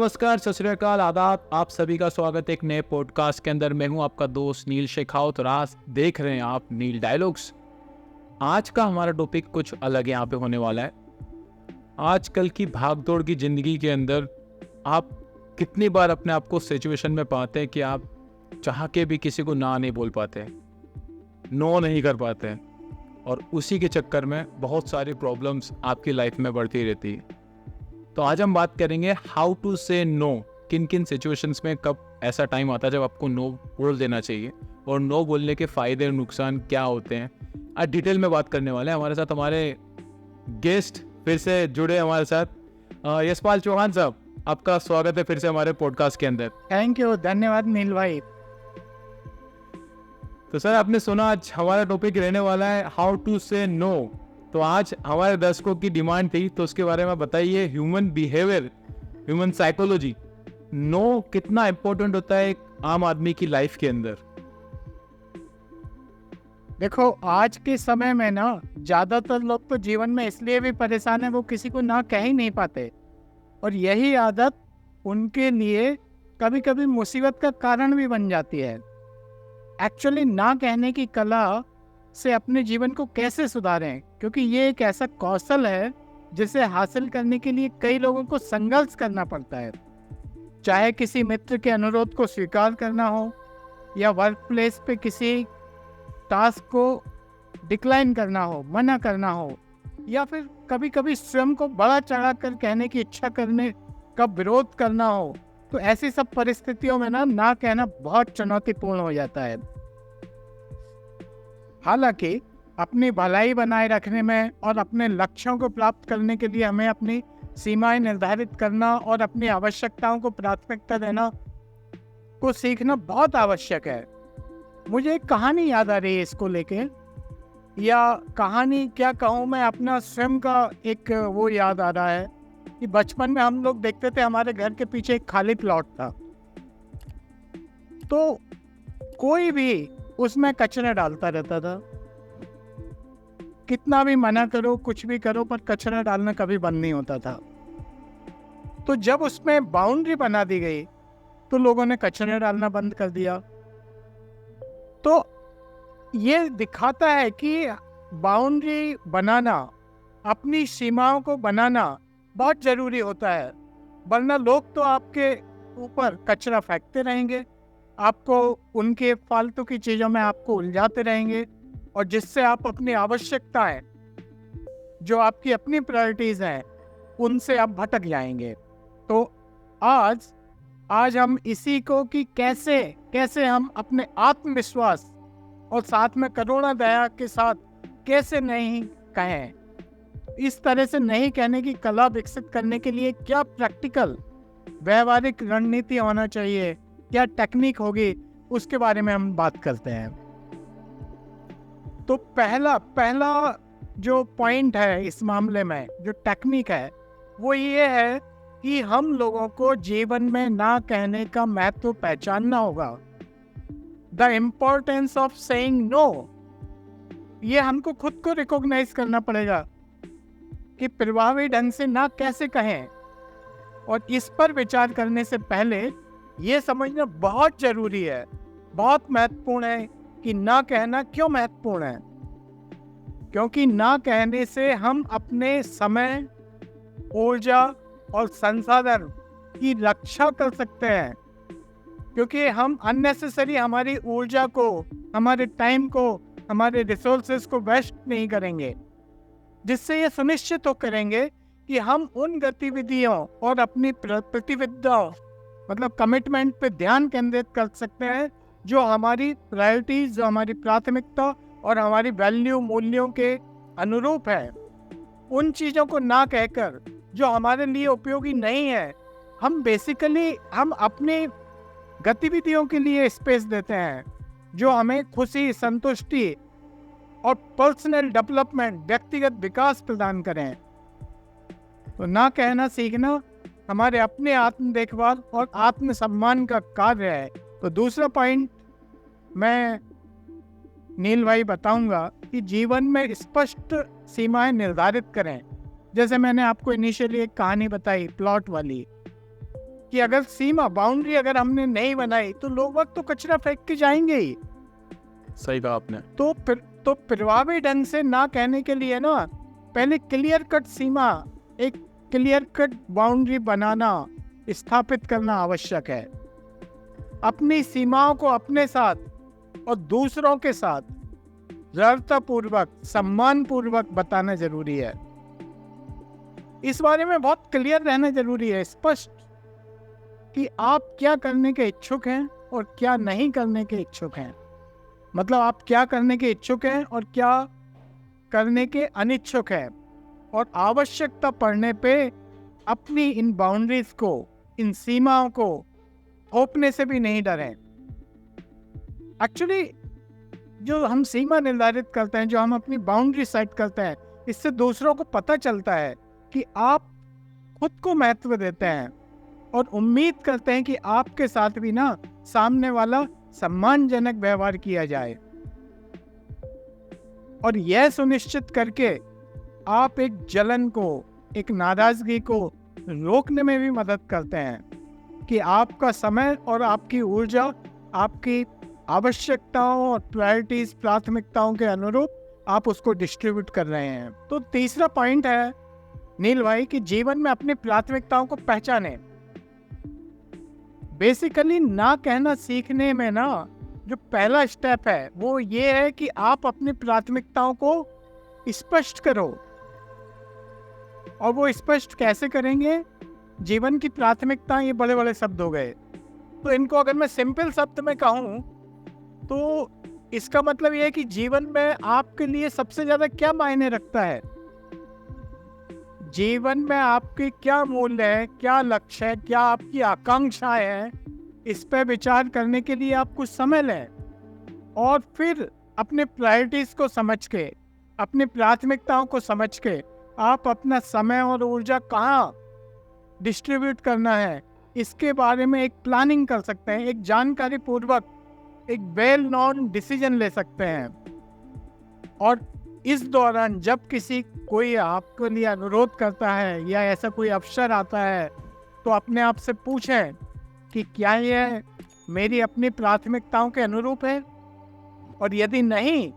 नमस्कार, सत श्री अकाल, आदाब। आप सभी का स्वागत है एक नए पॉडकास्ट के अंदर। मैं हूं आपका दोस्त नील शेखावत और आज देख रहे हैं आप नील डायलॉग्स। आज का हमारा टॉपिक कुछ अलग यहाँ पे होने वाला है। आजकल की भागदौड़ की ज़िंदगी के अंदर आप कितनी बार अपने आप को सिचुएशन में पाते हैं कि आप चाह के भी किसी को ना नहीं बोल पाते, नो नहीं कर पाते, और उसी के चक्कर में बहुत सारी प्रॉब्लम्स आपकी लाइफ में बढ़ती रहती है। तो आज हम बात करेंगे हाउ टू से नो। किन किन सिचुएशंस में कब ऐसा टाइम आता है जब आपको नो बोल देना चाहिए और नो बोलने के फ़ायदे और नुकसान क्या होते हैं, आज डिटेल में बात करने वाले हैं। हमारे साथ हमारे गेस्ट फिर से जुड़े हमारे साथ। यशपाल चौहान साहब, आपका स्वागत है फिर से हमारे पॉडकास्ट के अंदर। थैंक यू, धन्यवाद नील भाई। तो सर, आपने सुना आज हमारा टॉपिक रहने वाला है हाउ टू से नो। तो आज हमारे दर्शकों की डिमांड थी, तो उसके बारे में बताइए। Human behaviour, human psychology, no कितना इम्पोर्टेंट होता है एक आम आदमी की लाइफ के अंदर? देखो, आज के समय में ना ज्यादातर लोग तो जीवन में इसलिए भी परेशान है, वो किसी को ना कह ही नहीं पाते, और यही आदत उनके लिए कभी कभी मुसीबत का कारण भी बन जाती है। एक्चुअली ना कहने की कला से अपने जीवन को कैसे सुधारें, क्योंकि ये एक ऐसा कौशल है जिसे हासिल करने के लिए कई लोगों को संघर्ष करना पड़ता है। चाहे किसी मित्र के अनुरोध को स्वीकार करना हो, या वर्क प्लेस पे किसी टास्क को डिक्लाइन करना हो, मना करना हो, या फिर कभी कभी स्वयं को बड़ा चढ़ा कर कहने की इच्छा करने का विरोध करना हो। तो ऐसी सब परिस्थितियों में ना कहना बहुत चुनौतीपूर्ण हो जाता है। हालांकि अपनी भलाई बनाए रखने में और अपने लक्ष्यों को प्राप्त करने के लिए हमें अपनी सीमाएं निर्धारित करना और अपनी आवश्यकताओं को प्राथमिकता देना को सीखना बहुत आवश्यक है। मुझे एक कहानी याद आ रही है इसको लेके, या कहानी क्या कहूँ मैं, अपना स्वयं का एक वो याद आ रहा है कि बचपन में हम लोग देखते थे, हमारे घर के पीछे एक खाली प्लॉट था, तो कोई भी उसमें कचरा डालता रहता था। कितना भी मना करो, कुछ भी करो, पर कचरा डालना कभी बंद नहीं होता था। तो जब उसमें बाउंड्री बना दी गई तो लोगों ने कचरा डालना बंद कर दिया। तो ये दिखाता है कि बाउंड्री बनाना, अपनी सीमाओं को बनाना बहुत जरूरी होता है, वरना लोग तो आपके ऊपर कचरा फेंकते रहेंगे, आपको उनके फालतू की चीज़ों में आपको उलझाते रहेंगे, और जिससे आप अपनी आवश्यकताएं, जो आपकी अपनी प्रायोरिटीज़ हैं, उनसे आप भटक जाएंगे। तो आज हम इसी को कि कैसे हम अपने आत्मविश्वास और साथ में करुणा दया के साथ कैसे नहीं कहें, इस तरह से नहीं कहने की कला विकसित करने के लिए क्या प्रैक्टिकल व्यवहारिक रणनीति होना चाहिए, क्या टेक्निक होगी, उसके बारे में हम बात करते हैं। तो पहला जो पॉइंट है इस मामले में, जो टेक्निक है, वो ये है कि हम लोगों को जीवन में ना कहने का महत्व पहचानना होगा। The importance of saying no, ये हमको खुद को रिकॉग्नाइज करना पड़ेगा कि प्रभावी ढंग से ना कैसे कहें। और इस पर विचार करने से पहले ये समझना बहुत जरूरी है, बहुत महत्वपूर्ण है कि ना कहना क्यों महत्वपूर्ण है। क्योंकि ना कहने से हम अपने समय, ऊर्जा और संसाधन की रक्षा कर सकते हैं, क्योंकि हम अननेसेसरी हमारी ऊर्जा को, हमारे टाइम को, हमारे रिसोर्सेज को वेस्ट नहीं करेंगे, जिससे ये सुनिश्चित हो करेंगे कि हम उन गतिविधियों और अपनी प्रतिबद्धताओं, मतलब कमिटमेंट पे ध्यान केंद्रित कर सकते हैं, जो हमारी प्रायोरिटीज, जो हमारी प्राथमिकता और हमारी वैल्यू, मूल्यों के अनुरूप है। उन चीज़ों को ना कहकर जो हमारे लिए उपयोगी नहीं है, हम अपनी गतिविधियों के लिए स्पेस देते हैं जो हमें खुशी, संतुष्टि और पर्सनल डेवलपमेंट, व्यक्तिगत विकास प्रदान करें। तो ना कहना सीखना हमारे अपने आत्म देखभाल और आत्म सम्मान का कार्य है। तो दूसरा पॉइंट मैं नील भाई बताऊंगा कि जीवन में स्पष्ट सीमाएं निर्धारित करें। जैसे मैंने आपको इनिशियली एक कहानी बताई प्लॉट वाली, कि अगर सीमा बाउंड्री अगर हमने नहीं बनाई तो लोग वक्त तो कचरा फेंक के जाएंगे ही। सही कहा आपने। तो प्रभावी ढंग से ना कहने के लिए ना पहले क्लियर कट सीमा, एक क्लियर कट बाउंड्री बनाना, स्थापित करना आवश्यक है। अपनी सीमाओं को अपने साथ और दूसरों के साथ दृढ़तापूर्वक, सम्मान पूर्वक बताना जरूरी है। इस बारे में बहुत क्लियर रहना जरूरी है, स्पष्ट, कि आप क्या करने के इच्छुक हैं और क्या नहीं करने के इच्छुक हैं। मतलब आप क्या करने के इच्छुक हैं और क्या करने के अनिच्छुक हैं, और आवश्यकता पड़ने पे अपनी इन बाउंड्रीज को, इन सीमाओं को थोपने से भी नहीं डरें। एक्चुअली जो हम सीमा निर्धारित करते हैं, जो हम अपनी बाउंड्री सेट करते हैं, इससे दूसरों को पता चलता है कि आप खुद को महत्व देते हैं और उम्मीद करते हैं कि आपके साथ भी ना सामने वाला सम्मानजनक व्यवहार किया जाए। और यह सुनिश्चित करके आप एक जलन को, एक नाराजगी को रोकने में भी मदद करते हैं कि आपका समय और आपकी ऊर्जा आपकी आवश्यकताओं और प्रायोरिटीज, प्राथमिकताओं के अनुरूप आप उसको डिस्ट्रीब्यूट कर रहे हैं। तो तीसरा पॉइंट है नील भाई कि जीवन में अपनी प्राथमिकताओं को पहचानें। बेसिकली ना कहना सीखने में ना जो पहला स्टेप है वो ये है कि आप अपनी प्राथमिकताओं को स्पष्ट करो। और वो स्पष्ट कैसे करेंगे? जीवन की प्राथमिकता, ये बड़े बड़े शब्द हो गए, तो इनको अगर मैं सिंपल शब्द में कहूँ तो इसका मतलब ये है कि जीवन में आपके लिए सबसे ज्यादा क्या मायने रखता है, जीवन में आपके क्या मूल्य है, क्या लक्ष्य है, क्या आपकी आकांक्षाएं हैं, इस पे विचार करने के लिए आप कुछ समय लें और फिर अपने प्रायोरिटीज को समझ के, अपनी प्राथमिकताओं को समझ के आप अपना समय और ऊर्जा कहाँ डिस्ट्रीब्यूट करना है, इसके बारे में एक प्लानिंग कर सकते हैं, एक जानकारी पूर्वक एक वेल नोन डिसीजन ले सकते हैं। और इस दौरान जब कोई आपके लिए अनुरोध करता है या ऐसा कोई अवसर आता है तो अपने आप से पूछें कि क्या यह मेरी अपनी प्राथमिकताओं के अनुरूप है, और यदि नहीं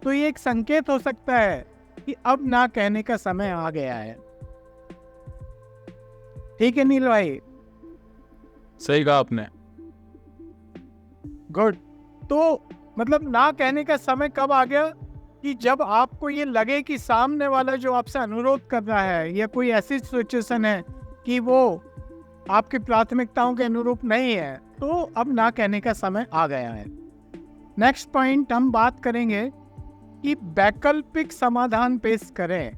तो ये एक संकेत हो सकता है कि अब ना कहने का समय आ गया है। ठीक है नील भाई? सही कहा आपने। गुड। तो मतलब ना कहने का समय कब आ गया? कि जब आपको ये लगे कि सामने वाला जो आपसे अनुरोध कर रहा है या कोई ऐसी सिचुएशन है कि वो आपकी प्राथमिकताओं के अनुरूप नहीं है, तो अब ना कहने का समय आ गया है। नेक्स्ट पॉइंट हम बात करेंगे कि वैकल्पिक समाधान पेश करें।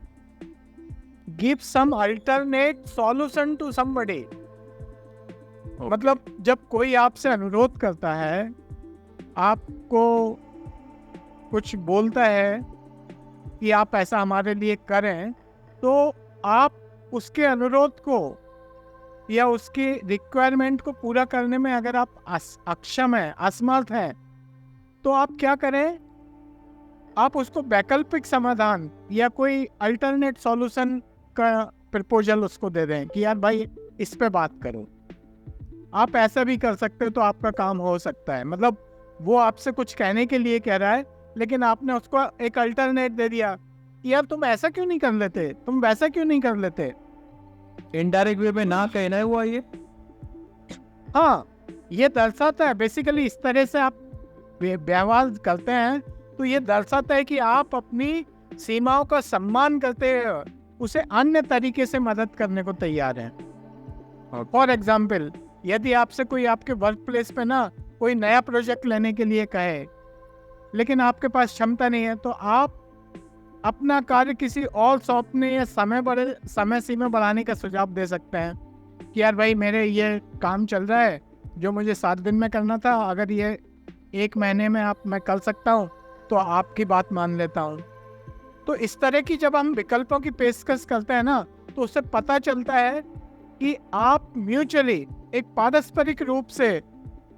Give some alternate solution to somebody. मतलब जब कोई आपसे अनुरोध करता है, आपको कुछ बोलता है कि आप ऐसा हमारे लिए करें, तो आप उसके अनुरोध को या उसकी रिक्वायरमेंट को पूरा करने में अगर आप अक्षम हैं, असमर्थ हैं, तो आप क्या करें? आप उसको वैकल्पिक समाधान या कोई अल्टरनेट सॉल्यूशन का प्रपोजल उसको दे दें कि यार भाई इस पे बात करो, आप ऐसा भी कर सकते हो तो आपका काम हो सकता है। मतलब वो आपसे कुछ कहने के लिए कह रहा है, लेकिन आपने उसको एक अल्टरनेट दे दिया कि यार तुम ऐसा क्यों नहीं कर लेते, तुम वैसा क्यों नहीं कर लेते। इनडायरेक्ट वे में ना कहना हुआ ये। हाँ, ये दर्शाता है बेसिकली, इस तरह से आप व्यवहार करते हैं तो ये दर्शाता है कि आप अपनी सीमाओं का सम्मान करते हैं, उसे अन्य तरीके से मदद करने को तैयार हैं। फॉर एग्जाम्पल, यदि आपसे कोई आपके वर्क प्लेस पे ना कोई नया प्रोजेक्ट लेने के लिए कहे, लेकिन आपके पास क्षमता नहीं है, तो आप अपना कार्य किसी और सौंपने या समय सीमा बढ़ाने का सुझाव दे सकते हैं कि यार भाई मेरे ये काम चल रहा है जो मुझे 7 दिन में करना था, अगर ये 1 महीने में मैं कर सकता हूँ तो आपकी बात मान लेता हूँ। तो इस तरह की जब हम विकल्पों की पेशकश करते हैं ना, तो उससे पता चलता है कि आप म्यूचुअली, एक पारस्परिक रूप से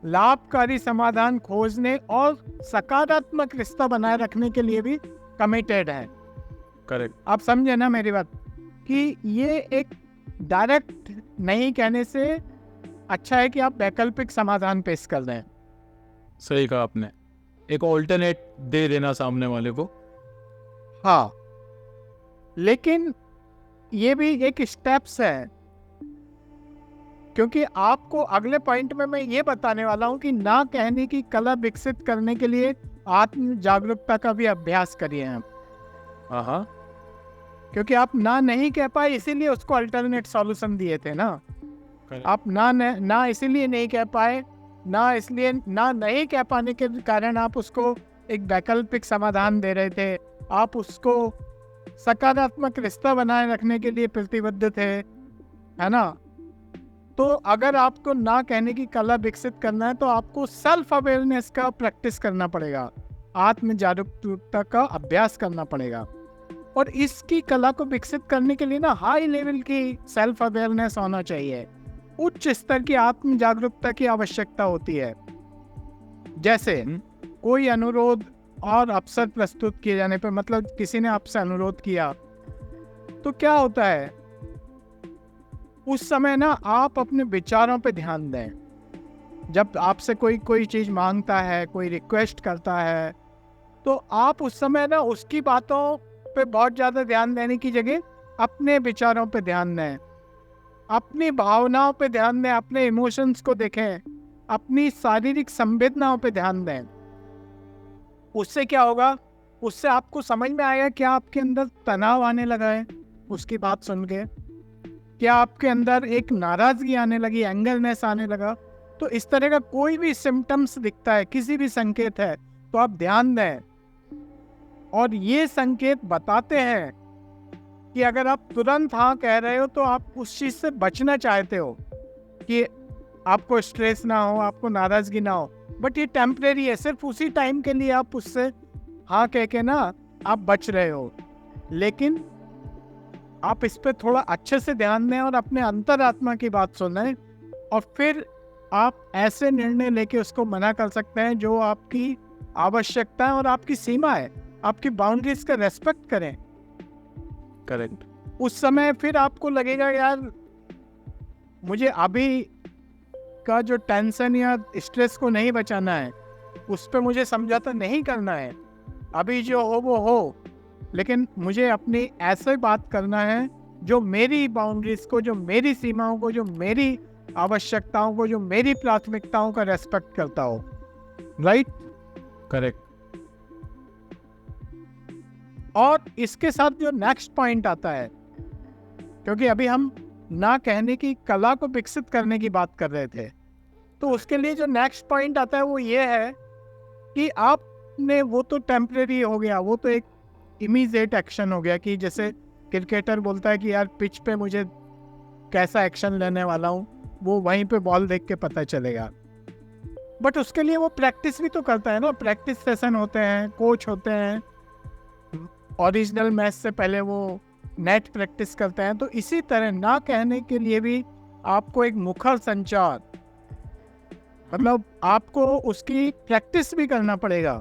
लाभकारी समाधान खोजने और सकारात्मक रिश्ता बनाए रखने के लिए भी कमिटेड है। करेक्ट। आप समझे ना मेरी बात, कि ये एक डायरेक्ट नहीं कहने से अच्छा है कि आप वैकल्पिक समाधान पेश कर दें। सही कहा आपने, एक ऑल्टरनेट दे देना सामने वाले को। हाँ, लेकिन ये भी एक स्टेप्स है, क्योंकि आपको अगले पॉइंट में मैं ये बताने वाला हूँ कि ना कहने की कला विकसित करने के लिए आत्म जागरूकता का भी अभ्यास करिए हम। हाँ, क्योंकि आप ना नहीं कह पाए इसीलिए उसको अल्टरनेट सॉल्यूशन दिए थे ना। आप ना इसीलिए नहीं कह पाए, ना नहीं कह पाने के कारण आप उसको एक वैकल्पिक समाधान दे रहे थे, आप उसको सकारात्मक रिश्ता बनाए रखने के लिए प्रतिबद्ध थे, है ना। तो अगर आपको ना कहने की कला विकसित करना है तो आपको सेल्फ अवेयरनेस का प्रैक्टिस करना पड़ेगा, आत्म जागरूकता का अभ्यास करना पड़ेगा। और इसकी कला को विकसित करने के लिए ना हाई लेवल की सेल्फ अवेयरनेस होना चाहिए, उच्च स्तर की आत्म जागरूकता की आवश्यकता होती है। जैसे कोई अनुरोध और अवसर प्रस्तुत किए जाने पर, मतलब किसी ने आपसे अनुरोध किया, तो क्या होता है उस समय ना आप अपने विचारों पे ध्यान दें। जब आपसे कोई चीज मांगता है, कोई रिक्वेस्ट करता है, तो आप उस समय ना उसकी बातों पे बहुत ज्यादा ध्यान देने की जगह अपने विचारों पे ध्यान दें, अपनी भावनाओं पे ध्यान दें, अपने इमोशंस को देखें, अपनी शारीरिक संवेदनाओं पे ध्यान दें। उससे क्या होगा, उससे आपको समझ में आएगा क्या आपके अंदर तनाव आने लगा है उसकी बात सुन के, क्या आपके अंदर एक नाराजगी आने लगी, एंगरनेस आने लगा। तो इस तरह का कोई भी सिम्टम्स दिखता है, किसी भी संकेत है, तो आप ध्यान दें। और ये संकेत बताते हैं कि अगर आप तुरंत हाँ कह रहे हो तो आप उस चीज से बचना चाहते हो, कि आपको स्ट्रेस ना हो, आपको नाराजगी ना हो, बट ये टेम्परेरी है, सिर्फ उसी टाइम के लिए आप उससे हाँ कह के ना आप बच रहे हो। लेकिन आप इस पे थोड़ा अच्छे से ध्यान दें और अपने अंतरात्मा की बात सुनें, और फिर आप ऐसे निर्णय लेके उसको मना कर सकते हैं जो आपकी आवश्यकता है और आपकी सीमा है, आपकी बाउंड्रीज का रेस्पेक्ट करें। करेक्ट। उस समय फिर आपको लगेगा यार मुझे अभी का जो टेंशन या स्ट्रेस को नहीं बचाना है, उस पर मुझे समझौता नहीं करना है, अभी जो हो वो हो, लेकिन मुझे अपनी ऐसे बात करना है जो मेरी बाउंड्रीज को, जो मेरी सीमाओं को, जो मेरी आवश्यकताओं को, जो मेरी प्राथमिकताओं का रेस्पेक्ट करता हो। राइट? करेक्ट। और इसके साथ जो नेक्स्ट पॉइंट आता है, क्योंकि अभी हम ना कहने की कला को विकसित करने की बात कर रहे थे, तो उसके लिए जो नेक्स्ट पॉइंट आता है वो ये है कि आपने, वो तो टेम्परेरी हो गया, वो तो एक इमीडिएट एक्शन हो गया, कि जैसे क्रिकेटर बोलता है कि यार पिच पे मुझे कैसा एक्शन लेने वाला हूँ, वो वहीं पे बॉल देख के पता चलेगा। बट उसके लिए वो प्रैक्टिस भी तो करता है ना, प्रैक्टिस सेशन होते हैं, कोच होते हैं, ओरिजिनल मैच से पहले वो नेट प्रैक्टिस करते हैं। तो इसी तरह ना कहने के लिए भी आपको एक मुखर संचार, मतलब आपको उसकी प्रैक्टिस भी करना पड़ेगा।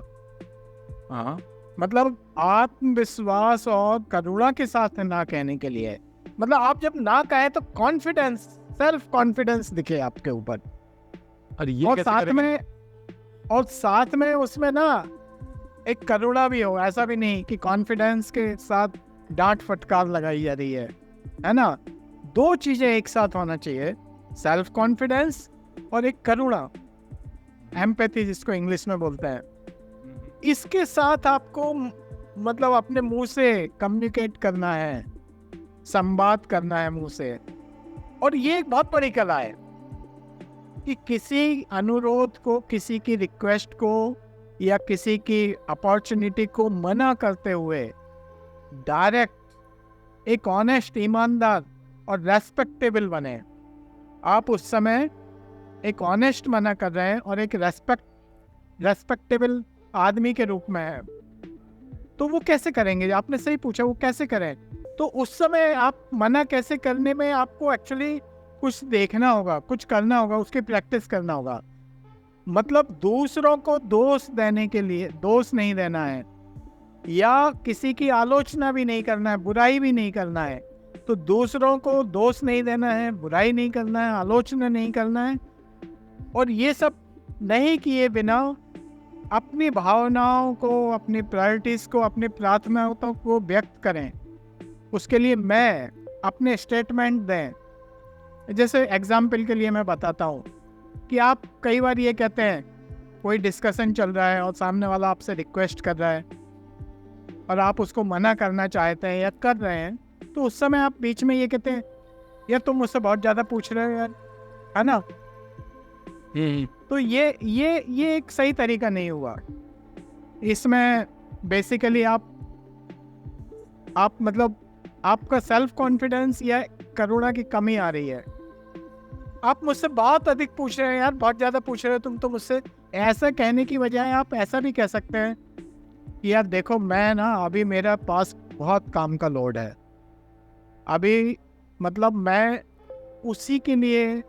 हाँ, मतलब आत्मविश्वास और करुणा के साथ ना कहने के लिए, मतलब आप जब ना कहें तो कॉन्फिडेंस, सेल्फ कॉन्फिडेंस दिखे आपके ऊपर, और ये और कैसे साथ में उसमें ना एक करुणा भी हो। ऐसा भी नहीं कि कॉन्फिडेंस के साथ डांट फटकार लगाई जा रही है ना। दो चीजें एक साथ होना चाहिए, सेल्फ कॉन्फिडेंस और एक करुणा, एम्पैथी जिसको इंग्लिश में बोलते हैं। इसके साथ आपको मतलब अपने मुंह से कम्युनिकेट करना है, संवाद करना है मुंह से। और ये एक बहुत बड़ी कला है कि किसी अनुरोध को, किसी की रिक्वेस्ट को या किसी की अपॉर्चुनिटी को मना करते हुए डायरेक्ट एक ऑनेस्ट, ईमानदार और रेस्पेक्टेबल बने। आप उस समय एक ऑनेस्ट मना कर रहे हैं और एक रेस्पेक्टेबल आदमी के रूप में है। तो वो कैसे करेंगे? आपने सही पूछा, वो कैसे करें? तो उस समय आप मना कैसे करने में आपको एक्चुअली कुछ देखना होगा, कुछ करना होगा, उसकी प्रैक्टिस करना होगा। मतलब दूसरों को दोष देने के लिए दोष नहीं देना है, या किसी की आलोचना भी नहीं करना है, बुराई भी नहीं करना है। तो दूसरों को दोष नहीं देना है, बुराई नहीं करना है, आलोचना नहीं करना है, और ये सब नहीं किए बिना अपनी भावनाओं को, अपनी प्रायोरिटीज़ को, अपनी प्रार्थनाओं को व्यक्त करें। उसके लिए मैं अपने स्टेटमेंट दें। जैसे एग्जाम्पल के लिए मैं बताता हूँ कि आप कई बार ये कहते हैं, कोई डिस्कशन चल रहा है और सामने वाला आपसे रिक्वेस्ट कर रहा है और आप उसको मना करना चाहते हैं या कर रहे हैं, तो उस समय आप बीच में ये कहते हैं, यार तुम मुझसे बहुत ज़्यादा पूछ रहे हो यार, है ना। तो ये एक सही तरीका नहीं हुआ। इसमें बेसिकली आप मतलब आपका सेल्फ कॉन्फिडेंस या करुणा की कमी आ रही है। आप मुझसे बहुत अधिक पूछ रहे हैं यार, बहुत ज़्यादा पूछ रहे हो तुम तो मुझसे। ऐसा कहने की बजाय आप ऐसा भी कह सकते हैं कि यार देखो, मैं ना अभी मेरा पास बहुत काम का लोड है, अभी मतलब मैं उसी के लिए,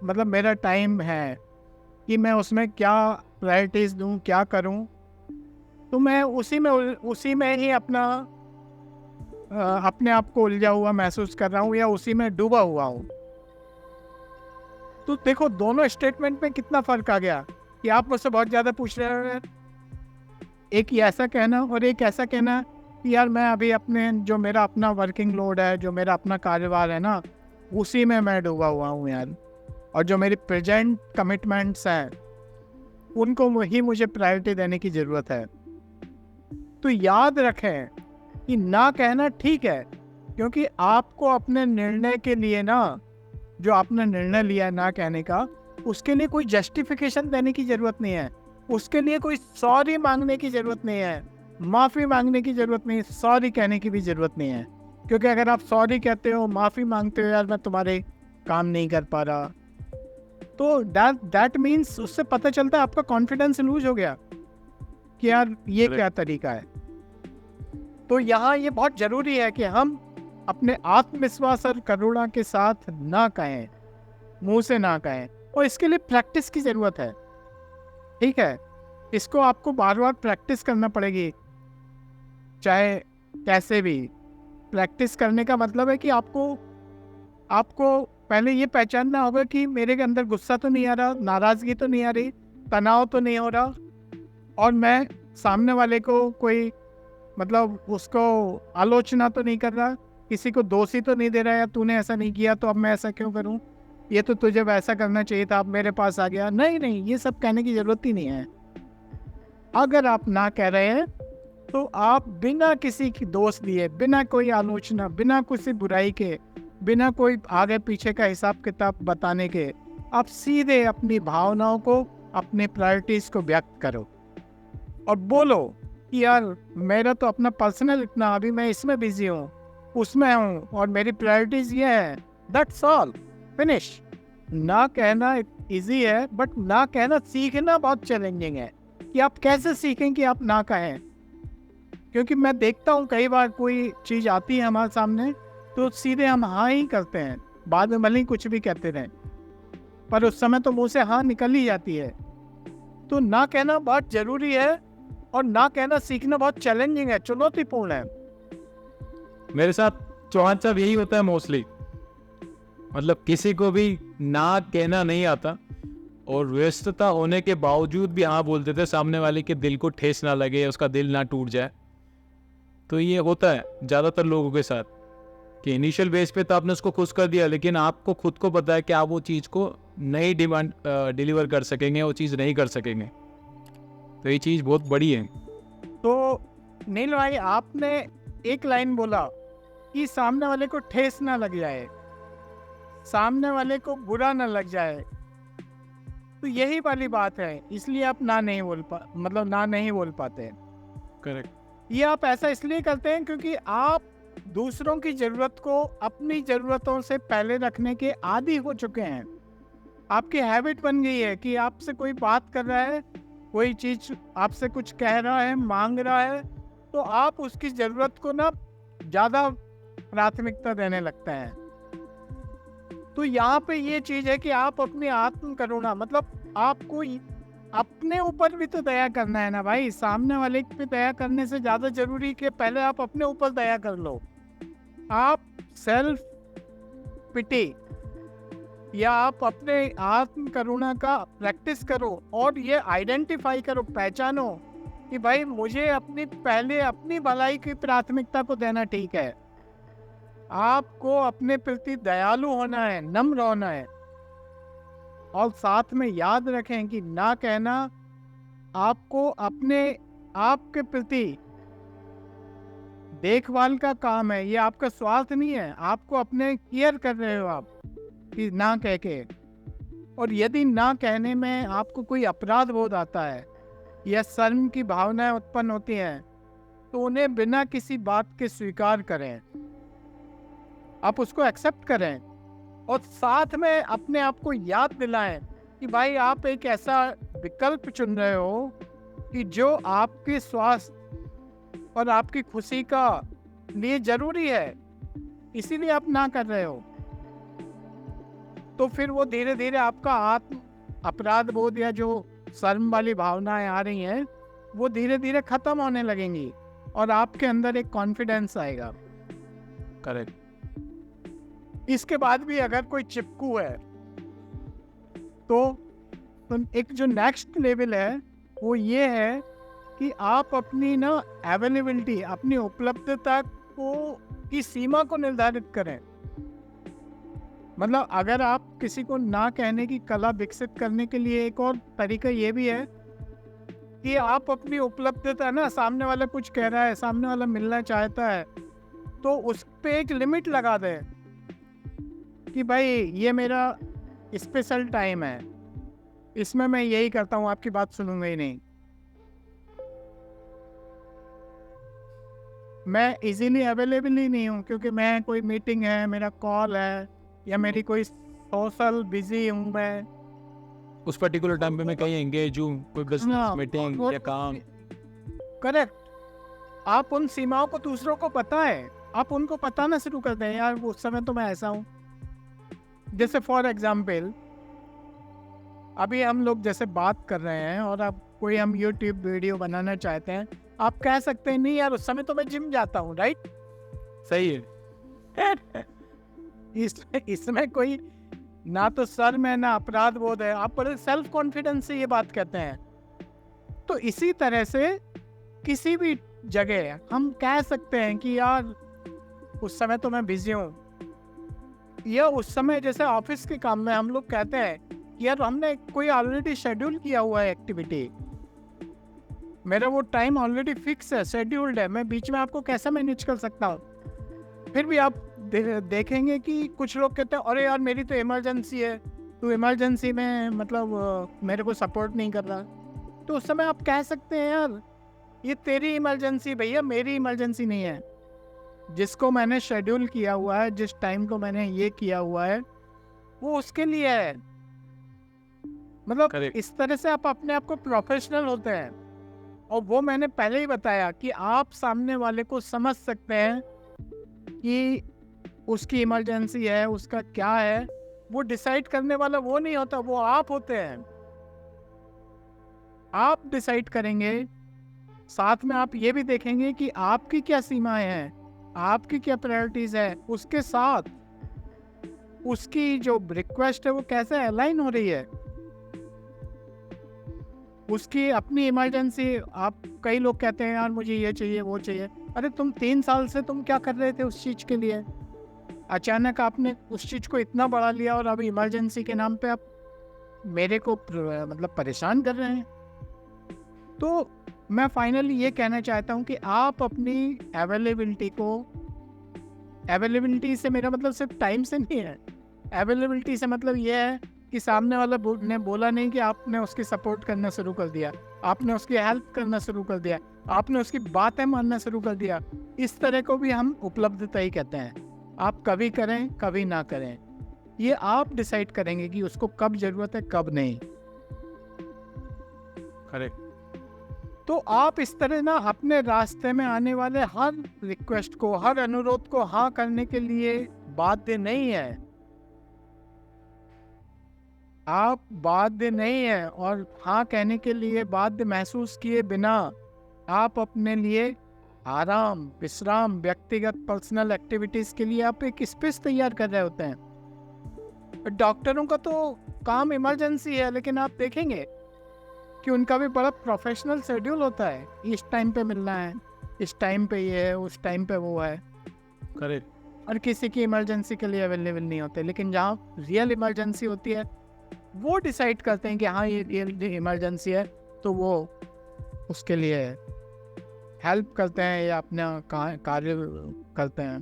मतलब मेरा टाइम है कि मैं उसमें क्या प्रायोरिटीज़ दूं, क्या करूं, तो मैं उसी में ही अपने आप को उलझा हुआ महसूस कर रहा हूं या उसी में डूबा हुआ हूं। तो देखो, दोनों स्टेटमेंट में कितना फ़र्क आ गया कि आप मुझसे बहुत ज़्यादा पूछ रहे हो यार, एक ये ऐसा कहना और एक ऐसा कहना कि यार मैं अभी अपने, जो मेरा अपना वर्किंग लोड है, जो मेरा अपना कार्यभार है ना, उसी में मैं डूबा हुआ हूँ यार, और जो मेरी प्रेजेंट कमिटमेंट्स हैं उनको ही मुझे प्रायोरिटी देने की ज़रूरत है। तो याद रखें कि ना कहना ठीक है, क्योंकि आपको अपने निर्णय के लिए ना, जो आपने निर्णय लिया है ना कहने का, उसके लिए कोई जस्टिफिकेशन देने की ज़रूरत नहीं है, उसके लिए कोई सॉरी मांगने की ज़रूरत नहीं है, माफ़ी मांगने की ज़रूरत नहीं है, सॉरी कहने की भी ज़रूरत नहीं है। क्योंकि अगर आप सॉरी कहते हो, माफ़ी मांगते हो, यार मैं तुम्हारे काम नहीं कर पा रहा, तो दैट मीन्स उससे पता चलता है आपका कॉन्फिडेंस लूज हो गया कि यार ये क्या तरीका है। तो यहाँ ये बहुत ज़रूरी है कि हम अपने आत्मविश्वास और करुणा के साथ ना कहें, मुंह से ना कहें, और इसके लिए प्रैक्टिस की ज़रूरत है। ठीक है, इसको आपको बार बार प्रैक्टिस करना पड़ेगी, चाहे कैसे भी। प्रैक्टिस करने का मतलब है कि आपको पहले ये पहचानना होगा कि मेरे के अंदर गुस्सा तो नहीं आ रहा, नाराज़गी तो नहीं आ रही, तनाव तो नहीं हो रहा, और मैं सामने वाले को कोई मतलब उसको आलोचना तो नहीं कर रहा, किसी को दोषी तो नहीं दे रहा, या तूने ऐसा नहीं किया तो अब मैं ऐसा क्यों करूं, ये तो तुझे वैसा करना चाहिए था, अब मेरे पास आ गया। नहीं, ये सब कहने की ज़रूरत ही नहीं है। अगर आप ना कह रहे हैं तो आप बिना किसी की दोष दिए, बिना कोई आलोचना, बिना किसी बुराई के, बिना कोई आगे पीछे का हिसाब किताब बताने के, आप सीधे अपनी भावनाओं को, अपने प्रायोरिटीज़ को व्यक्त करो और बोलो कि यार मेरा तो अपना पर्सनल इतना, अभी मैं इसमें बिजी हूँ, उसमें हूँ, और मेरी प्रायोरिटीज़ ये है, दैट्स ऑल, फिनिश। ना कहना इजी है, बट ना कहना सीखना बहुत चैलेंजिंग है कि आप कैसे सीखें कि आप ना कहें। क्योंकि मैं देखता हूँ कई बार कोई चीज़ आती है हमारे सामने तो सीधे हम हाँ ही करते हैं, बाद में भले ही कुछ भी कहते रहें, पर उस समय तो मुंह से हाँ निकल ही जाती है। तो ना कहना बहुत ज़रूरी है, और ना कहना सीखना बहुत चैलेंजिंग है, चुनौतीपूर्ण है। मेरे साथ चौहान साहब यही होता है मोस्टली, मतलब किसी को भी ना कहना नहीं आता, और व्यस्तता होने के बावजूद भी हाँ बोल देते, सामने वाले के दिल को ठेस ना लगे, उसका दिल ना टूट जाए। तो ये होता है ज़्यादातर लोगों के साथ कि इनिशियल बेस पे तो आपने उसको खुश कर दिया, लेकिन आपको खुद को पता है कि आप वो चीज़ को नहीं डिलीवर कर सकेंगे, वो चीज़ नहीं कर सकेंगे। तो ये चीज़ बहुत बड़ी है। तो नील भाई, आपने एक लाइन बोला कि सामने वाले को ठेस ना लग जाए, सामने वाले को बुरा ना लग जाए, तो यही वाली बात है, इसलिए आप ना नहीं बोल पाते। करेक्ट। ये आप ऐसा इसलिए करते हैं क्योंकि आप दूसरों की ज़रूरत को अपनी ज़रूरतों से पहले रखने के आदी हो चुके हैं। आपकी हैबिट बन गई है कि आपसे कोई बात कर रहा है, कोई चीज़ आपसे कुछ कह रहा है, मांग रहा है, तो आप उसकी ज़रूरत को ना ज़्यादा प्राथमिकता देने लगते हैं। तो यहाँ पे ये चीज़ है कि आप अपनी आत्म करुणा, मतलब आपको अपने ऊपर भी तो दया करना है ना भाई। सामने वाले पे दया करने से ज़्यादा ज़रूरी कि पहले आप अपने ऊपर दया कर लो। आप सेल्फ पिटी या आप अपने आत्म करुणा का प्रैक्टिस करो और ये आइडेंटिफाई करो, पहचानो कि भाई मुझे पहले अपनी भलाई की प्राथमिकता को देना ठीक है। आपको अपने प्रति दयालु होना है, नम्र होना है, और साथ में याद रखें कि ना कहना आपको अपने आप के प्रति देखभाल का काम है। ये आपका स्वार्थ नहीं है, आपको अपने केयर कर रहे हो आप कि ना कह के। और यदि ना कहने में आपको कोई अपराध बोध आता है या शर्म की भावनाएं उत्पन्न होती हैं, तो उन्हें बिना किसी बात के स्वीकार करें, आप उसको एक्सेप्ट करें और साथ में अपने आप को याद दिलाएं कि भाई आप एक ऐसा विकल्प चुन रहे हो कि जो आपके स्वास्थ्य और आपकी खुशी का लिए जरूरी है, इसीलिए आप ना कर रहे हो। तो फिर वो धीरे धीरे आपका आत्म अपराध बोध या जो शर्म वाली भावनाएं आ रही हैं, वो धीरे धीरे खत्म होने लगेंगी और आपके अंदर एक कॉन्फिडेंस आएगा। करेक्ट। इसके बाद भी अगर कोई चिपकू है तो एक जो नेक्स्ट लेवल है वो ये है कि आप अपनी ना अवेलेबिलिटी, अपनी उपलब्धता को की सीमा को निर्धारित करें। मतलब अगर आप किसी को ना कहने की कला विकसित करने के लिए एक और तरीका ये भी है कि आप अपनी उपलब्धता ना, सामने वाला कुछ कह रहा है, सामने वाला मिलना चाहता है, तो उस पे एक लिमिट लगा दें कि भाई ये मेरा स्पेशल टाइम है, इसमें मैं यही करता हूँ, आपकी बात सुनूंगा ही नहीं। मैं इजीली अवेलेबल ही नहीं हूँ क्योंकि मैं कोई मीटिंग है, मेरा कॉल है या मेरी कोई सोशल बिजी हूँ मैं, उस पर्टिकुलर टाइम पे मैं कहीं एंगेज हूँ, कोई बिजनेस मीटिंग या काम। करेक्ट। आप उन सीमाओं को दूसरों को पता है, आप उनको बताना शुरू कर दें, यार उस समय तो मैं ऐसा हूँ। जैसे फॉर एग्जाम्पल अभी हम लोग जैसे बात कर रहे हैं और अब कोई हम यूट्यूब वीडियो बनाना चाहते हैं, आप कह सकते हैं नहीं यार उस समय तो मैं जिम जाता हूँ, राइट? सही है। इसमें कोई ना तो शर्म है ना अपराध बोध है, आप बड़े सेल्फ कॉन्फिडेंस से ये बात कहते हैं। तो इसी तरह से किसी भी जगह हम कह सकते हैं कि यार उस समय तो मैं बिजी हूँ, या उस समय जैसे ऑफिस के काम में हम लोग कहते हैं कि यार हमने कोई ऑलरेडी शेड्यूल किया हुआ है एक्टिविटी, मेरा वो टाइम ऑलरेडी फिक्स है, शेड्यूल्ड है, मैं बीच में आपको कैसे मैनेज कर सकता हूँ। फिर भी आप देखेंगे कि कुछ लोग कहते हैं अरे यार मेरी तो इमरजेंसी है, तो इमरजेंसी में मतलब मेरे को सपोर्ट नहीं कर रहा। तो उस समय आप कह सकते हैं यार ये तेरी इमरजेंसी भैया, मेरी इमरजेंसी नहीं है। जिसको मैंने शेड्यूल किया हुआ है, जिस टाइम को मैंने ये किया हुआ है, वो उसके लिए है। मतलब Correct. इस तरह से आप अपने आप को प्रोफेशनल होते हैं। और वो मैंने पहले ही बताया कि आप सामने वाले को समझ सकते हैं कि उसकी इमरजेंसी है, उसका क्या है। वो डिसाइड करने वाला वो नहीं होता, वो आप होते हैं। आप डिसाइड करेंगे, साथ में आप ये भी देखेंगे कि आपकी क्या सीमाएं हैं, आपकी क्या प्रायोरिटीज है, उसके साथ उसकी जो रिक्वेस्ट है वो कैसे अलाइन हो रही है। उसकी अपनी इमरजेंसी, आप कई लोग कहते हैं यार मुझे ये चाहिए वो चाहिए। अरे तुम 3 साल से तुम क्या कर रहे थे उस चीज के लिए? अचानक आपने उस चीज को इतना बढ़ा लिया और अब इमरजेंसी के नाम पे आप मेरे को मतलब परेशान कर रहे हैं। तो मैं फाइनली ये कहना चाहता हूँ कि आप अपनी अवेलेबिलिटी से मेरा मतलब सिर्फ टाइम से नहीं है। अवेलेबिलिटी से मतलब ये है कि सामने वाला ने बोला नहीं कि आपने उसकी सपोर्ट करना शुरू कर दिया, आपने उसकी हेल्प करना शुरू कर दिया, आपने उसकी बातें मानना शुरू कर दिया। इस तरह को भी हम उपलब्धता ही कहते हैं। आप कभी करें कभी ना करें, ये आप डिसाइड करेंगे कि उसको कब जरूरत है कब नहीं। करेक्ट। तो आप इस तरह ना अपने रास्ते में आने वाले हर रिक्वेस्ट को, हर अनुरोध को हाँ करने के लिए बाध्य नहीं है। आप बाध्य नहीं है, और हाँ कहने के लिए बाध्य महसूस किए बिना आप अपने लिए आराम, विश्राम, व्यक्तिगत पर्सनल एक्टिविटीज के लिए आप एक स्पेस तैयार कर रहे होते हैं। डॉक्टरों का तो काम इमरजेंसी है, लेकिन आप देखेंगे कि उनका भी बड़ा प्रोफेशनल शेड्यूल होता है। इस टाइम पे मिलना है, इस टाइम पे ये है, उस टाइम पे वो है। करेक्ट। और किसी की इमरजेंसी के लिए अवेलेबल नहीं होते, लेकिन जहाँ रियल इमरजेंसी होती है वो डिसाइड करते हैं कि हाँ ये रियल इमरजेंसी है, तो वो उसके लिए हेल्प करते हैं या अपना कार्य करते हैं।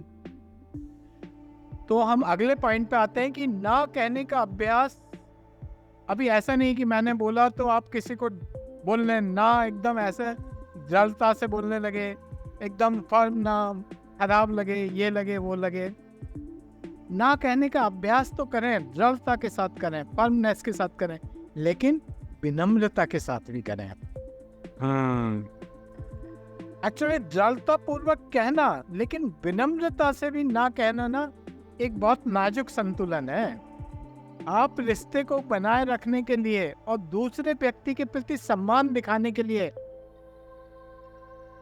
तो हम अगले पॉइंट पे आते हैं कि ना कहने का अभ्यास। अभी ऐसा नहीं कि मैंने बोला तो आप किसी को बोलने ना, एकदम ऐसे दृढ़ता से बोलने लगे, एकदम फर्म ना, खराब लगे, ये लगे वो लगे। ना कहने का अभ्यास तो करें, दृढ़ता के साथ करें, फर्मनेस के साथ करें, लेकिन विनम्रता के साथ भी करें। एक्चुअली दृढ़ता पूर्वक कहना, लेकिन विनम्रता से भी ना कहना ना, एक बहुत नाजुक संतुलन है। आप रिश्ते को बनाए रखने के लिए और दूसरे व्यक्ति के प्रति सम्मान दिखाने के लिए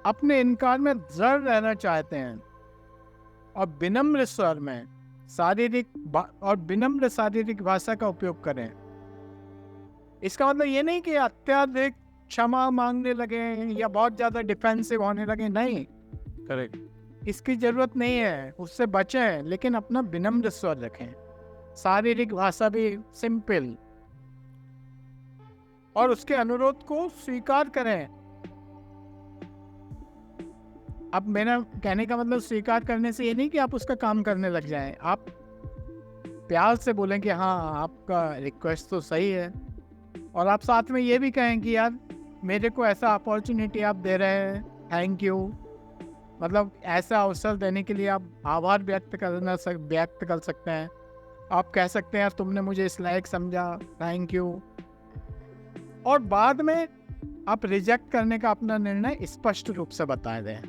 अपने इनकार में दृढ़ रहना चाहते हैं और विनम्र स्वर में विनम्र शारीरिक भाषा का उपयोग करें। इसका मतलब ये नहीं कि अत्यधिक क्षमा मांगने लगे या बहुत ज्यादा डिफेंसिव होने लगे, नहीं। करेक्ट। इसकी जरूरत नहीं है, उससे बचें, लेकिन अपना विनम्र स्वर रखें। शारीरिक भाषा भी सिंपल, और उसके अनुरोध को स्वीकार करें। अब मेरा कहने का मतलब स्वीकार करने से ये नहीं कि आप उसका काम करने लग जाएं। आप प्यार से बोलें कि हाँ आपका रिक्वेस्ट तो सही है, और आप साथ में ये भी कहें कि यार मेरे को ऐसा अपॉर्चुनिटी आप दे रहे हैं, थैंक यू। मतलब ऐसा अवसर देने के लिए आप आभार व्यक्त कर सकते हैं। आप कह सकते हैं यार तुमने मुझे इस लायक समझा, थैंक यू। और बाद में आप रिजेक्ट करने का अपना निर्णय स्पष्ट रूप से बता दें,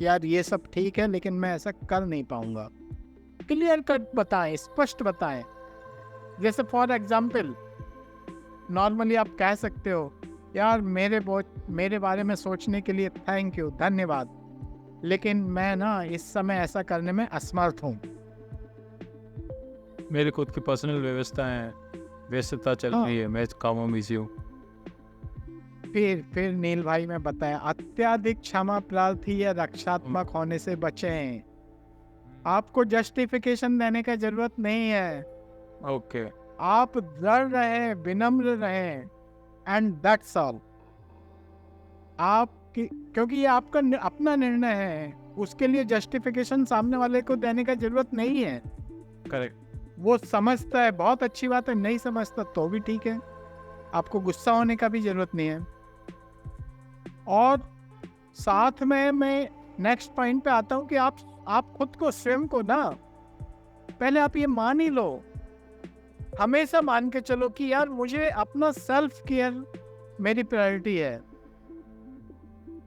यार ये सब ठीक है लेकिन मैं ऐसा कर नहीं पाऊंगा। क्लियर कट बताएं, स्पष्ट बताएं। जैसे फॉर एग्जाम्पल नॉर्मली आप कह सकते हो, यार मेरे बारे में सोचने के लिए थैंक यू, धन्यवाद, लेकिन मैं ना इस समय ऐसा करने में असमर्थ हूँ। मेरी खुद की पर्सनल व्यस्तता चल रही है, मैं कामों में बिजी हूँ। फिर नील भाई में बताया, अत्यधिक क्षमा प्रार्थी या रक्षात्मक होने से बचें। आपको जस्टिफिकेशन देने का जरूरत नहीं है। ओके। आप दृढ़ रहें, विनम्र रहें, एंड दैट्स ऑल। क्योंकि ये आपका अपना निर्णय है, उसके लिए जस्टिफिकेशन सामने वाले को देने का जरूरत नहीं है। करेक्ट। वो समझता है, बहुत अच्छी बात है, नहीं समझता तो भी ठीक है, आपको गुस्सा होने का भी जरूरत नहीं है। और साथ में मैं नेक्स्ट पॉइंट पे आता हूँ कि आप खुद को, स्वयं को ना, पहले आप ये मान ही लो, हमेशा मान के चलो कि यार मुझे अपना सेल्फ केयर मेरी प्रायोरिटी है।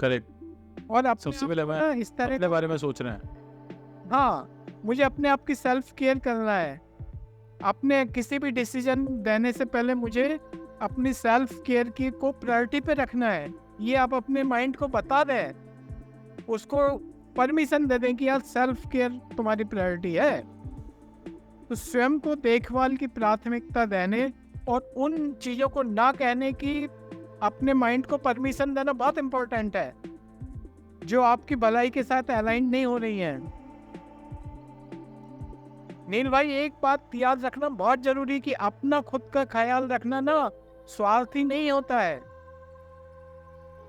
करेक्ट। और सबसे पहले मैं इस तरह अपने बारे में सोच रहे हैं। हाँ, मुझे अपने आप की सेल्फ केयर करना है। अपने किसी भी डिसीजन देने से पहले मुझे अपनी सेल्फ केयर की को प्रायोरिटी पे रखना है। ये आप अपने माइंड को बता दें, उसको परमिशन दे दें कि यार सेल्फ केयर तुम्हारी प्रायोरिटी है। तो स्वयं को देखभाल की प्राथमिकता देने और उन चीजों को ना कहने की अपने माइंड को परमिशन देना बहुत इंपॉर्टेंट है जो आपकी भलाई के साथ अलाइन नहीं हो रही है। नील भाई, एक बात याद रखना बहुत जरूरी कि अपना खुद का ख्याल रखना ना स्वार्थी नहीं होता है।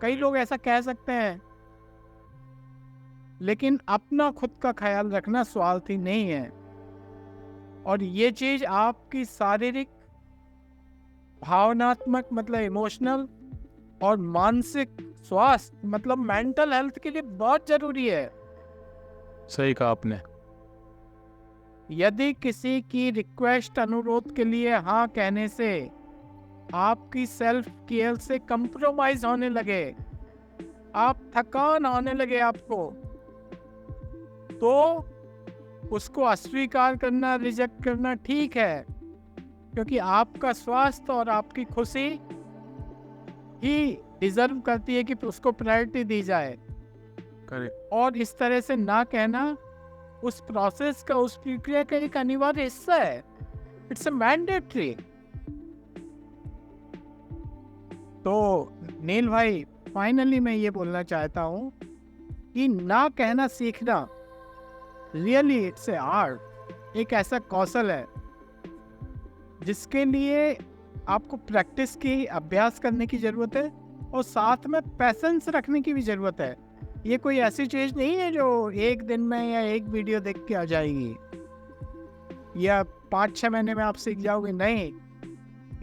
कई लोग ऐसा कह सकते हैं, लेकिन अपना खुद का ख्याल रखना स्वार्थी नहीं है। और ये चीज आपकी शारीरिक, भावनात्मक मतलब इमोशनल, और मानसिक स्वास्थ्य मतलब मेंटल हेल्थ के लिए बहुत जरूरी है। सही कहा आपने। यदि किसी की रिक्वेस्ट, अनुरोध के लिए हाँ कहने से आपकी सेल्फ केयर से कंप्रोमाइज होने लगे, आप थकान होने लगे आपको, तो उसको अस्वीकार करना, रिजेक्ट करना ठीक है, क्योंकि आपका स्वास्थ्य और आपकी खुशी ही डिजर्व करती है कि उसको प्रायोरिटी दी जाए। करेक्ट। और इस तरह से ना कहना उस प्रोसेस का, उस प्रक्रिया का एक अनिवार्य हिस्सा है। It's a mandatory. तो नील भाई, फाइनली मैं ये बोलना चाहता हूँ कि ना कहना सीखना रियली इट्स ए आर्ट, एक ऐसा कौशल है जिसके लिए आपको प्रैक्टिस की, अभ्यास करने की ज़रूरत है और साथ में पैसेंस रखने की भी ज़रूरत है। ये कोई ऐसी चीज़ नहीं है जो एक दिन में या एक वीडियो देख के आ जाएगी या 5-6 महीने में आप सीख जाओगे, नहीं।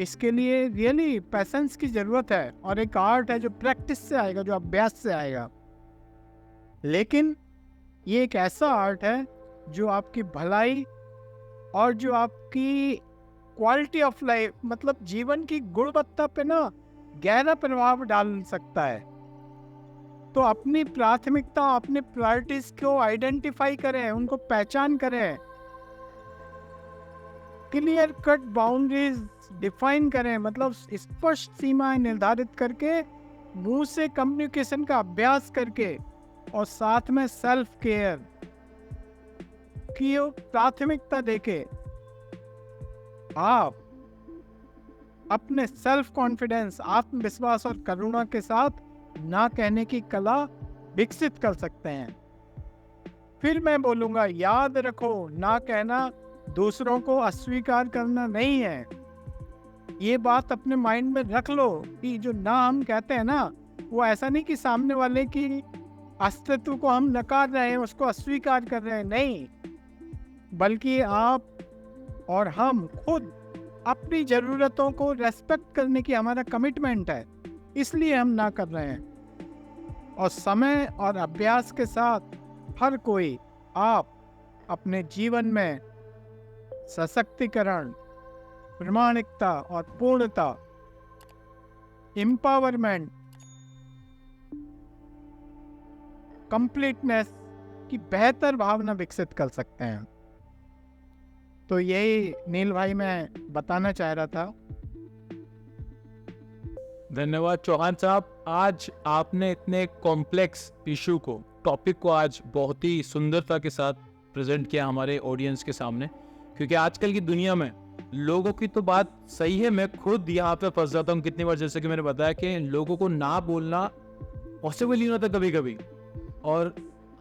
इसके लिए रियली पैसेंस की ज़रूरत है और एक आर्ट है जो प्रैक्टिस से आएगा, जो अभ्यास से आएगा। लेकिन ये एक ऐसा आर्ट है जो आपकी भलाई और जो आपकी क्वालिटी ऑफ लाइफ, मतलब जीवन की गुणवत्ता पे ना गहरा प्रभाव डाल सकता है। तो अपनी प्राथमिकता, अपनी प्रायोरिटीज को आइडेंटिफाई करें, उनको पहचान करें, क्लियर कट बाउंड्रीज डिफाइन करें, मतलब स्पष्ट सीमाएं निर्धारित करके, मुंह से कम्युनिकेशन का अभ्यास करके और साथ में सेल्फ केयर की प्राथमिकता देके आप अपने सेल्फ कॉन्फिडेंस, आत्मविश्वास और करुणा के साथ ना कहने की कला विकसित कर सकते हैं। फिर मैं बोलूंगा, याद रखो, ना कहना दूसरों को अस्वीकार करना नहीं है। ये बात अपने माइंड में रख लो कि जो ना हम कहते हैं ना, वो ऐसा नहीं कि सामने वाले की अस्तित्व को हम नकार रहे हैं, उसको अस्वीकार कर रहे हैं, नहीं, बल्कि आप और हम खुद अपनी ज़रूरतों को रेस्पेक्ट करने की हमारा कमिटमेंट है, इसलिए हम ना कर रहे हैं। और समय और अभ्यास के साथ हर कोई, आप अपने जीवन में सशक्तिकरण, प्रामाणिकता और पूर्णता, एम्पावरमेंट, कंप्लीटनेस की बेहतर भावना विकसित कर सकते हैं। तो यही नील भाई मैं बताना चाह रहा था। धन्यवाद चौहान साहब। आज आपने इतने कॉम्प्लेक्स इशू को, टॉपिक को आज बहुत ही सुंदरता के साथ प्रेजेंट किया हमारे ऑडियंस के सामने, क्योंकि आजकल की दुनिया में लोगों की तो बात सही है, मैं खुद यहाँ पे फंस जाता हूँ कितनी बार। जैसे कि मैंने बताया कि लोगों को ना बोलना पॉसिबल ही नहीं होता कभी कभी, और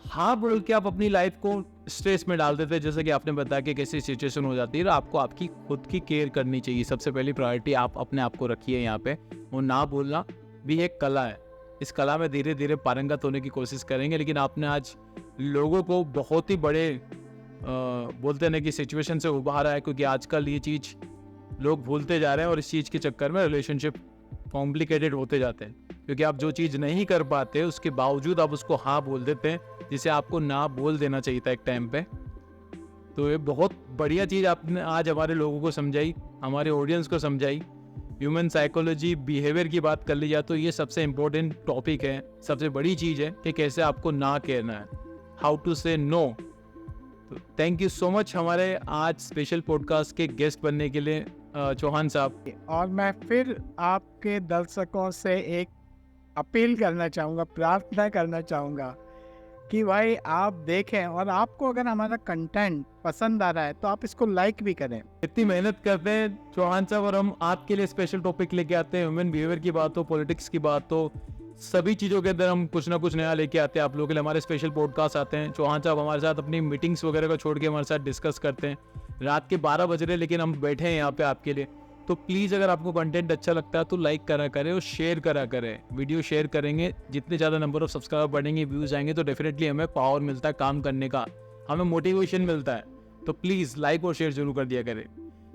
हाँ बोल के आप अपनी लाइफ को स्ट्रेस में डाल देते हैं। जैसे कि आपने बताया कि कैसी सिचुएशन हो जाती है, और आपको आपकी खुद की केयर करनी चाहिए। सबसे पहली प्रायोरिटी आप अपने आप को रखिए यहाँ पे। वो ना बोलना भी एक कला है, इस कला में धीरे धीरे पारंगत होने की कोशिश करेंगे। लेकिन आपने आज लोगों को बहुत ही बड़े बोलते हैं कि सिचुएशन से उबारा है, क्योंकि आजकल ये चीज़ लोग भूलते जा रहे हैं और इस चीज़ के चक्कर में रिलेशनशिप कॉम्प्लिकेटेड होते जाते हैं, क्योंकि आप जो चीज़ नहीं कर पाते उसके बावजूद आप उसको हाँ बोल देते हैं, जिसे आपको ना बोल देना चाहिए था एक टाइम पे। तो ये बहुत बढ़िया चीज़ आपने आज हमारे लोगों को समझाई, हमारे ऑडियंस को समझाई। ह्यूमन साइकोलॉजी, बिहेवियर की बात कर ली जाए तो ये सबसे इम्पोर्टेंट टॉपिक है, सबसे बड़ी चीज़ है कि कैसे आपको ना कहना है, हाउ टू से नो। तो थैंक यू सो मच हमारे आज स्पेशल पॉडकास्ट के गेस्ट बनने के लिए चौहान साहब। और मैं फिर आपके दर्शकों से एक अपील करना चाहूँगा, प्रार्थना करना चाहूँगा कि भाई आप देखें, और आपको अगर हमारा कंटेंट पसंद आ रहा है तो आप इसको लाइक भी करें। इतनी मेहनत करते हैं चौहान साहब और हम आपके लिए स्पेशल टॉपिक लेके आते हैं। ह्यूमन बिहेवियर की बात हो, पॉलिटिक्स की बात हो, सभी चीज़ों के अंदर हम कुछ ना कुछ नया लेके आते हैं आप लोगों के लिए। हमारे स्पेशल पॉडकास्ट आते हैं, चौहान साहब हमारे साथ अपनी मीटिंग्स वगैरह को छोड़ के हमारे साथ डिस्कस करते हैं। रात के 12 बज रहे लेकिन हम बैठे हैं यहाँ पे आपके लिए। तो प्लीज़ अगर आपको कंटेंट अच्छा लगता है तो लाइक करा करें और शेयर करा करें। वीडियो शेयर करेंगे, जितने ज़्यादा नंबर ऑफ सब्सक्राइबर बढ़ेंगे, व्यूज़ आएंगे, तो डेफिनेटली हमें पावर मिलता है काम करने का, हमें मोटिवेशन मिलता है। तो प्लीज़ लाइक और शेयर जरूर कर दिया करें।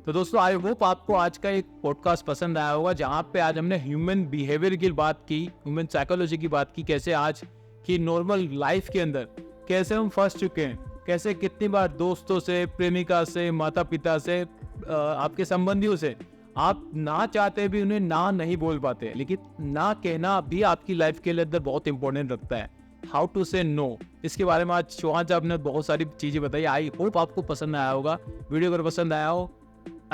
तो दोस्तों, आई होप आपको आज का एक पॉडकास्ट पसंद आया होगा, जहाँ पे आज हमने ह्यूमन बिहेवियर की बात की, ह्यूमन साइकोलॉजी की बात की, कैसे आज की नॉर्मल लाइफ के अंदर कैसे हम फंस चुके हैं, कैसे कितनी बार दोस्तों से, प्रेमिका से, माता पिता से, आपके संबंधियों से आप ना चाहते भी उन्हें ना नहीं बोल पाते, लेकिन ना कहना भी आपकी लाइफ के लिए अंदर बहुत इंपॉर्टेंट रखता है। हाउ टू से नो, इसके बारे में आज चौहान साहब ने बहुत सारी चीज़ें बताई। आई होप आपको पसंद आया होगा। वीडियो अगर पसंद आया हो,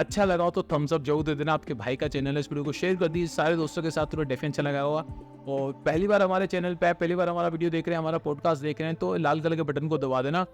अच्छा लगा हो तो थम्स अप जरूर दे देना। आपके भाई का चैनल है, इस वीडियो को शेयर कर दीजिए सारे दोस्तों के साथ, थोड़ा डेफिनेशन लगा हुआ। और पहली बार हमारे चैनल पे पहली बार हमारा वीडियो देख रहे हैं, हमारा पॉडकास्ट देख रहे हैं, तो लाल कलर के बटन को दबा देना।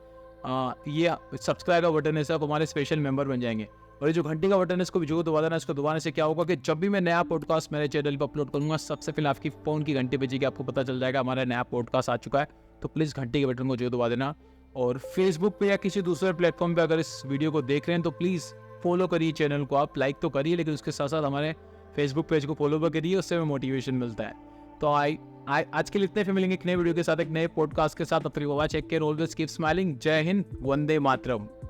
ये सब्सक्राइब का बटन है, सब हमारे स्पेशल मेंबर बन जाएंगे। और ये जो घंटी का बटन है इसको भी जरूर दबा देना। इसको दबाने से क्या होगा कि जब भी मैं नया पॉडकास्ट मेरे चैनल पर अपलोड करूंगा, सबसे पहले आपकी फ़ोन की घंटी बजेगी, आपको पता चल जाएगा हमारा नया पॉडकास्ट आ चुका है। तो प्लीज़ घंटी के बटन को जरूर दबा देना। और फेसबुक पे या किसी दूसरे प्लेटफॉर्म पे अगर इस वीडियो को देख रहे हैं तो प्लीज़ फॉलो करिए चैनल को। आप लाइक तो करिए, लेकिन उसके साथ साथ हमारे फेसबुक पेज को फॉलो भी करिए, उससे हमें मोटिवेशन मिलता है। तो आज के लिए इतने, फिर मिलेंगे एक नए वीडियो के साथ, एक नए पॉडकास्ट के साथ। अपनी watch, take care, always keep smiling. जय हिंद, वंदे मातरम।